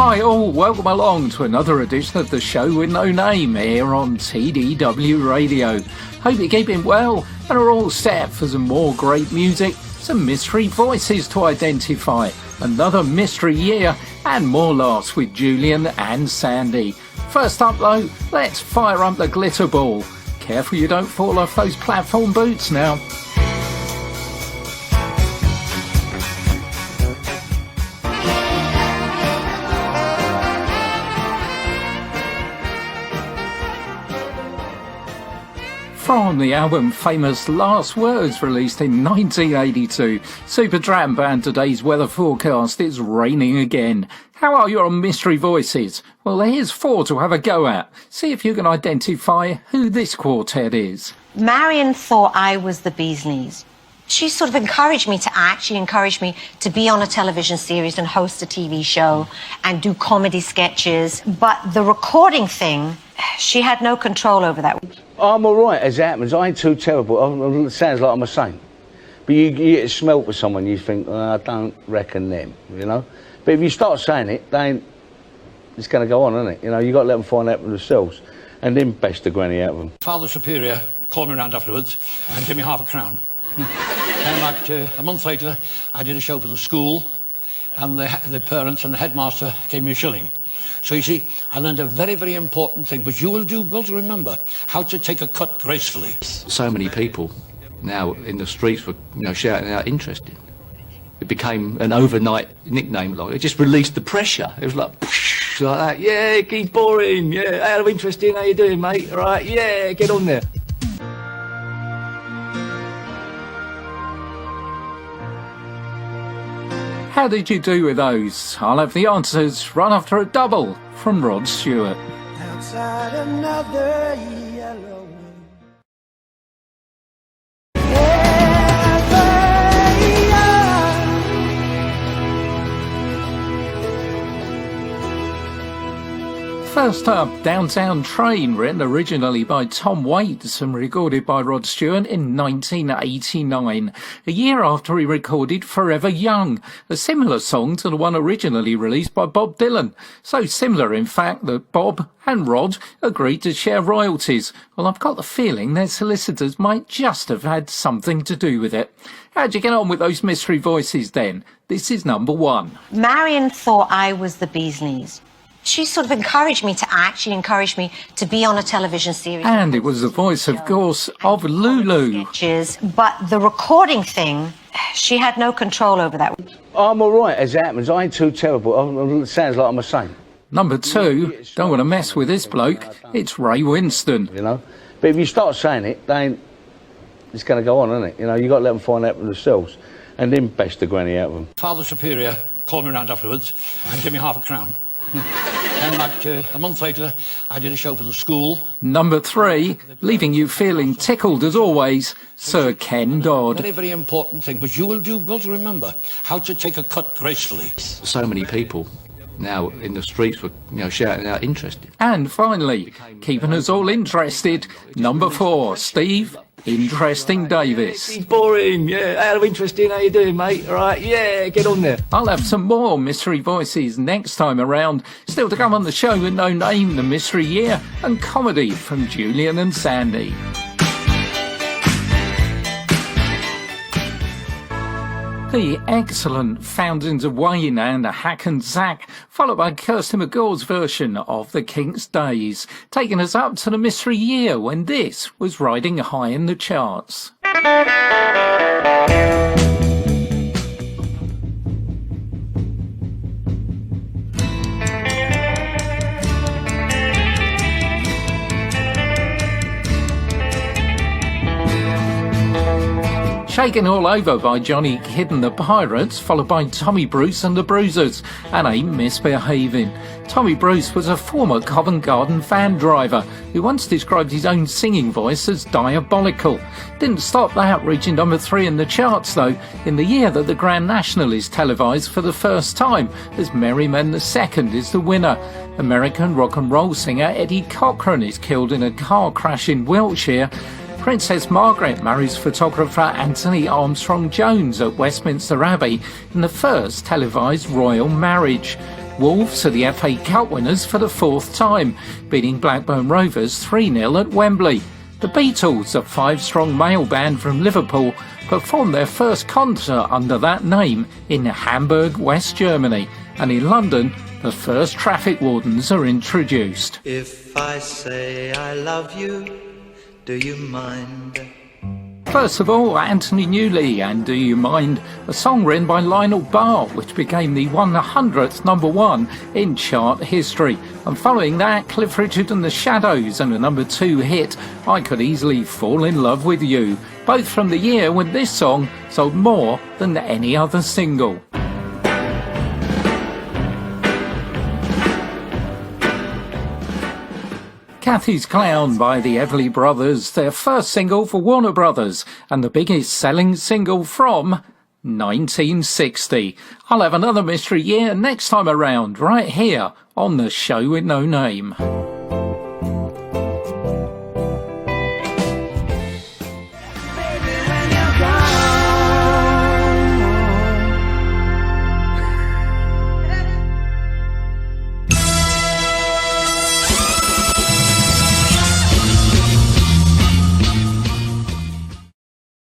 Hi all, welcome along to another edition of the show with no name here on TDW Radio. Hope you're keeping well and are all set for some more great music, some mystery voices to identify, another mystery year and more laughs with Julian and Sandy. First up though, let's fire up the glitter ball. Careful you don't fall off those platform boots now. From the album Famous Last Words, released in 1982, Supertramp and today's weather forecast is raining again. How are you on Mystery Voices? Well, here's four to have a go at. See if you can identify who this quartet is. Marion thought I was the bee's knees. She sort of encouraged me to act. She encouraged me to be on a television series and host a TV show and do comedy sketches. But the recording thing, she had no control over that. I'm all right as it happens. I ain't too terrible. It sounds like I'm a saint. But you get a smell for someone, you think, I don't reckon them, you know? But if you start saying it, it's going to go on, isn't it? You know, you got to let them find out for themselves. And then best the granny out of them. Father Superior called me around afterwards and gave me £5 a crown. Then about a month later, I did a show for the school, and the parents and the headmaster gave me £1. So you see, I learned a very, very important thing, but you will do well to remember how to take a cut gracefully. So many people now in the streets were, shouting out interesting. It became an overnight nickname, like it just released the pressure. It was like that. Yeah, keep boring. Yeah, how interesting. How you doing, mate? All right. Yeah, get on there. How did you do with those? I'll have the answers right after a double from Rod Stewart. Outside another yellow First up, Downtown Train, written originally by Tom Waits and recorded by Rod Stewart in 1989, a year after he recorded Forever Young, a similar song to the one originally released by Bob Dylan. So similar, in fact, that Bob and Rod agreed to share royalties. Well, I've got the feeling their solicitors might just have had something to do with it. How'd you get on with those mystery voices then? This is number one. Marion thought I was the bee's knees. She sort of encouraged me to act. She encouraged me to be on a television series. And it was the voice, of course, of Lulu. Sketches, but the recording thing, she had no control over that. I'm all right as it happens. I ain't too terrible. It sounds like I'm a saint. Number two, don't want to mess with this bloke. It's Ray Winston. You know? But if you start saying it, it's going to go on, isn't it? You know, you got to let them find out for themselves. And then best the granny out of them. Father Superior called me around afterwards and gave me £5 a crown. Then about a month later, I did a show for the school. Number three, leaving you feeling tickled as always, Sir Ken Dodd. Very, very important thing, but you will do well to remember how to take a cut gracefully. So many people now in the streets were, shouting out interesting. And finally, keeping us all interested, number four, Steve Interesting Davis. He's boring. Yeah, how interesting. How you doing, mate? All right. Yeah, get on there. I'll have some more mystery voices next time around. Still to come on the show with no name, the mystery year, and comedy from Julian and Sandy. The excellent Fountains of Wayne and Hack and Zack, followed by Kirsty McCall's version of The Kinks' Days, taking us up to the mystery year when this was riding high in the charts. Shaken All Over by Johnny Kidd and the Pirates, followed by Tommy Bruce and the Bruisers, and Ain't Misbehaving. Tommy Bruce was a former Covent Garden van driver who once described his own singing voice as diabolical. Didn't stop that, reaching number 3 in the charts though, in the year that the Grand National is televised for the first time, as Merry Men II is the winner. American rock and roll singer Eddie Cochran is killed in a car crash in Wiltshire. Princess Margaret marries photographer Anthony Armstrong-Jones at Westminster Abbey in the first televised royal marriage. Wolves are the FA Cup winners for the fourth time, beating Blackburn Rovers 3-0 at Wembley. The Beatles, a five-strong male band from Liverpool, performed their first concert under that name in Hamburg, West Germany. And in London, the first traffic wardens are introduced. If I say I love you, do you mind? First of all, Anthony Newley and Do You Mind, a song written by Lionel Barr, which became the 100th number one in chart history. And following that, Cliff Richard and the Shadows and a number 2 hit, I Could Easily Fall in Love with You, both from the year when this song sold more than any other single. Kathy's Clown by the Everly Brothers, their first single for Warner Brothers, and the biggest selling single from 1960. I'll have another mystery year next time around, right here on The Show with No Name.